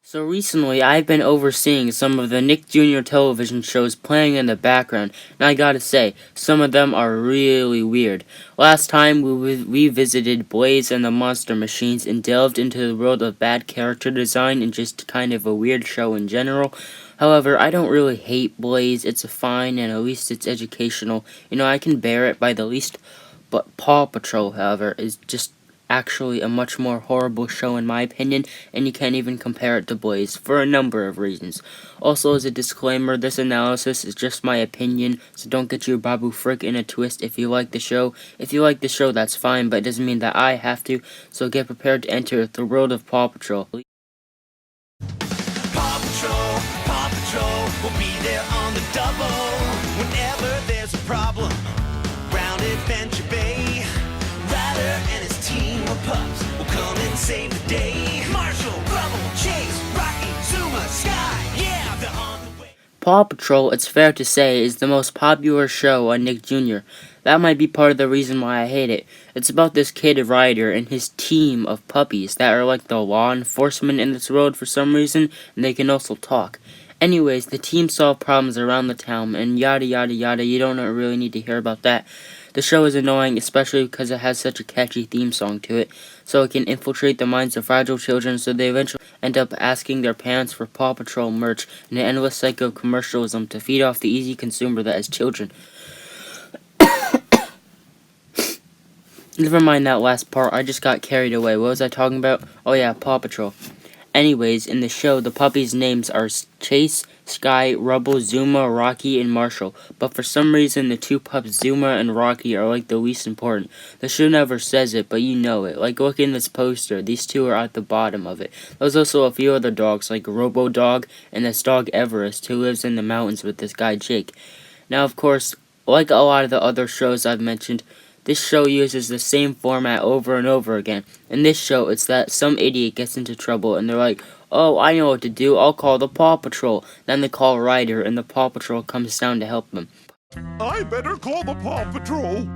So recently, I've been overseeing some of the Nick Jr. television shows playing in the background, and I gotta say, some of them are really weird. Last time, we visited Blaze and the Monster Machines and delved into the world of bad character design and just kind of a weird show in general. However, I don't really hate Blaze. It's fine, and at least it's educational. I can bear it by the least. But Paw Patrol, however, is just actually a much more horrible show in my opinion, and you can't even compare it to Blaze for a number of reasons. Also, as a disclaimer, this analysis is just my opinion, so don't get your Babu Frick in a twist if you like the show. If you like the show, that's fine, but it doesn't mean that I have to, so get prepared to enter the world of Paw Patrol. Paw Patrol will be there on the double whenever there's a problem. Round Adventure Bay, Ryder and his team of pups will come and save the day. Marshall, Rubble, Chase, Rocky, Zuma, Sky, yeah, they're on the way. Paw Patrol, it's fair to say, is the most popular show on Nick Jr. That might be part of the reason why I hate it. It's about this kid Ryder and his team of puppies that are like the law enforcement in this world for some reason, and they can also talk. Anyways, the team solve problems around the town, and yada yada yada, you don't really need to hear about that. The show is annoying, especially because it has such a catchy theme song to it, so it can infiltrate the minds of fragile children so they eventually end up asking their parents for Paw Patrol merch in an endless cycle of commercialism to feed off the easy consumer that is children. Never mind that last part, I just got carried away. What was I talking about? Oh yeah, Paw Patrol. Anyways, in the show, the puppies' names are Chase, Sky, Rubble, Zuma, Rocky, and Marshall. But for some reason, the two pups, Zuma and Rocky, are like the least important. The show never says it, but you know it. Like, look in this poster. These two are at the bottom of it. There's also a few other dogs, like Robo Dog and this dog Everest, who lives in the mountains with this guy Jake. Now, of course, like a lot of the other shows I've mentioned, this show uses the same format over and over again. In this show, it's that some idiot gets into trouble and they're like, oh, I know what to do, I'll call the Paw Patrol. Then they call Ryder and the Paw Patrol comes down to help them. I better call the Paw Patrol.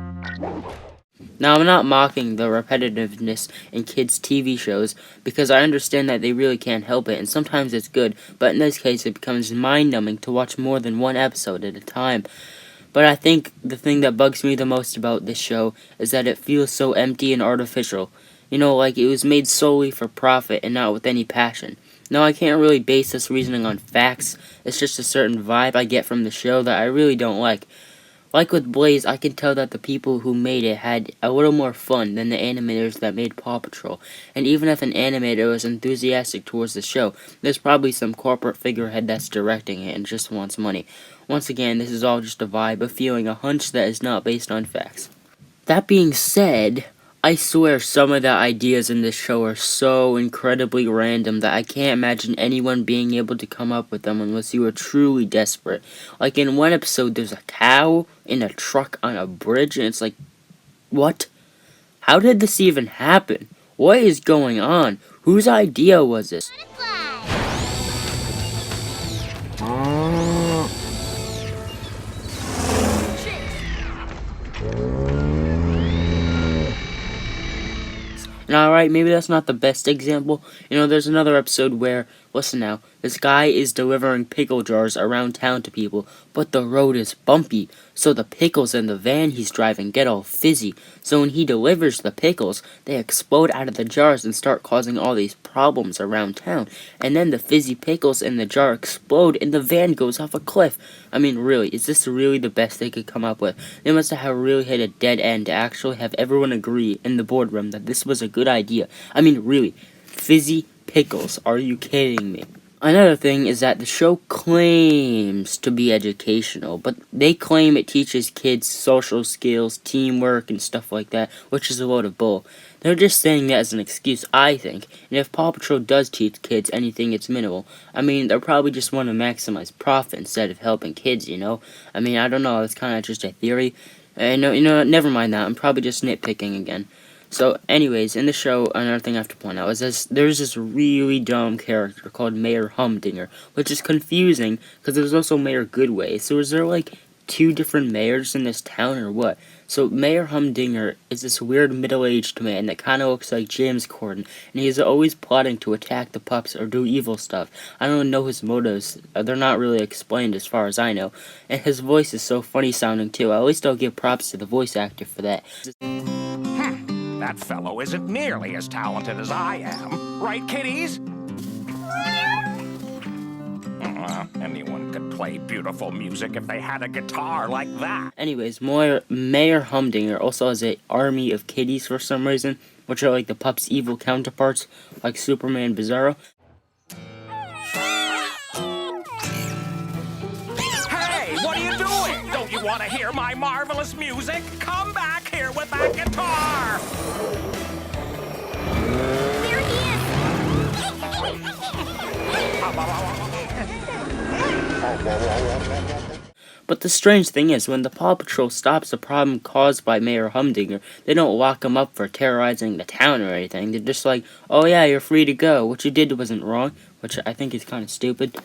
Now, I'm not mocking the repetitiveness in kids' TV shows, because I understand that they really can't help it, and sometimes it's good, but in this case it becomes mind-numbing to watch more than one episode at a time. But I think the thing that bugs me the most about this show is that it feels so empty and artificial. Like it was made solely for profit and not with any passion. Now, I can't really base this reasoning on facts. It's just a certain vibe I get from the show that I really don't like. Like with Blaze, I can tell that the people who made it had a little more fun than the animators that made Paw Patrol. And even if an animator was enthusiastic towards the show, there's probably some corporate figurehead that's directing it and just wants money. Once again, this is all just a vibe, a feeling, a hunch that is not based on facts. That being said, I swear some of the ideas in this show are so incredibly random that I can't imagine anyone being able to come up with them unless you are truly desperate. Like in one episode, there's a cow in a truck on a bridge, and it's like, what? How did this even happen? What is going on? Whose idea was this? And alright, maybe that's not the best example. There's another episode where, listen now, this guy is delivering pickle jars around town to people, but the road is bumpy, so the pickles in the van he's driving get all fizzy. So when he delivers the pickles, they explode out of the jars and start causing all these problems around town. And then the fizzy pickles in the jar explode and the van goes off a cliff. I mean, really, is this really the best they could come up with? They must have really hit a dead end to actually have everyone agree in the boardroom that this was a good idea. I mean, really, fizzy pickles, are you kidding me? Another thing is that the show claims to be educational, but they claim it teaches kids social skills, teamwork, and stuff like that, which is a load of bull. They're just saying that as an excuse, I think, and if Paw Patrol does teach kids anything, it's minimal. I mean, they'll probably just want to maximize profit instead of helping kids, I mean, I don't know, it's kind of just a theory. No, never mind that, I'm probably just nitpicking again. So, anyways, in the show, another thing I have to point out is there's this really dumb character called Mayor Humdinger, which is confusing, because there's also Mayor Goodway. So is there, like, two different mayors in this town or what? So Mayor Humdinger is this weird middle-aged man that kind of looks like James Corden, and he's always plotting to attack the pups or do evil stuff. I don't know his motives. They're not really explained as far as I know. And his voice is so funny sounding too. At least I'll give props to the voice actor for that. That fellow isn't nearly as talented as I am. Right, kiddies? Anyone could play beautiful music if they had a guitar like that. Anyways, Mayor Humdinger also has an army of kitties for some reason, which are like the pups' evil counterparts, like Superman Bizarro. Hey, what are you doing? Don't you want to hear my marvelous music? Come back here with that guitar! There he is! But the strange thing is, when the Paw Patrol stops a problem caused by Mayor Humdinger, they don't lock him up for terrorizing the town or anything. They're just like, oh yeah, you're free to go. What you did wasn't wrong, which I think is kind of stupid.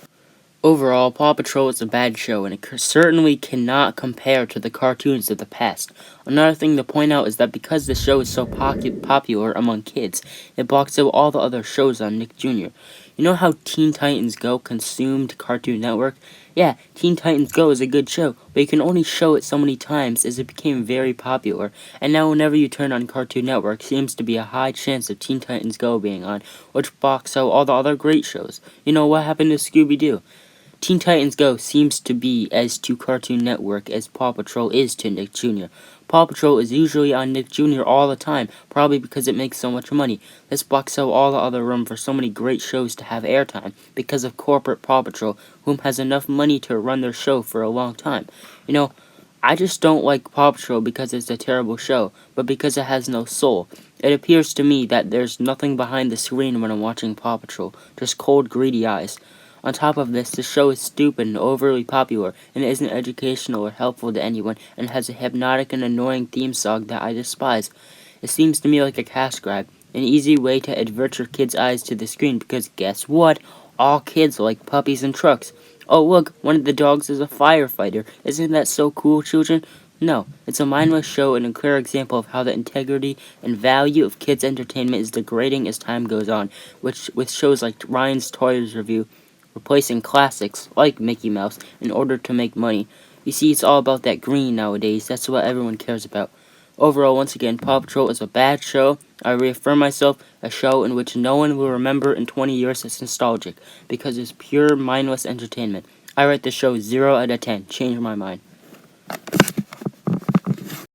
Overall, Paw Patrol is a bad show, and it certainly cannot compare to the cartoons of the past. Another thing to point out is that because the show is so popular among kids, it blocks out all the other shows on Nick Jr. You know how Teen Titans Go consumed Cartoon Network? Yeah, Teen Titans Go is a good show, but you can only show it so many times as it became very popular, and now whenever you turn on Cartoon Network, seems to be a high chance of Teen Titans Go being on, which blocks out all the other great shows. You know, what happened to Scooby-Doo? Teen Titans Go seems to be as to Cartoon Network as Paw Patrol is to Nick Jr. Paw Patrol is usually on Nick Jr. all the time, probably because it makes so much money. This blocks out all the other room for so many great shows to have airtime, because of corporate Paw Patrol, whom has enough money to run their show for a long time. You know, I just don't like Paw Patrol because it's a terrible show, but because it has no soul. It appears to me that there's nothing behind the screen when I'm watching Paw Patrol, just cold, greedy eyes. On top of this, the show is stupid and overly popular, and it isn't educational or helpful to anyone, and has a hypnotic and annoying theme song that I despise. It seems to me like a cash grab, an easy way to advert your kids' eyes to the screen, because guess what? All kids like puppies and trucks. Oh look, one of the dogs is a firefighter. Isn't that so cool, children? No, it's a mindless show and a clear example of how the integrity and value of kids' entertainment is degrading as time goes on, which with shows like Ryan's Toys Review, replacing classics like Mickey Mouse in order to make money. You see, it's all about that green nowadays. That's what everyone cares about. Overall, once again, Paw Patrol is a bad show. I reaffirm myself, a show in which no one will remember in 20 years as nostalgic, because it's pure mindless entertainment. I rate the show 0 out of 10. Change my mind.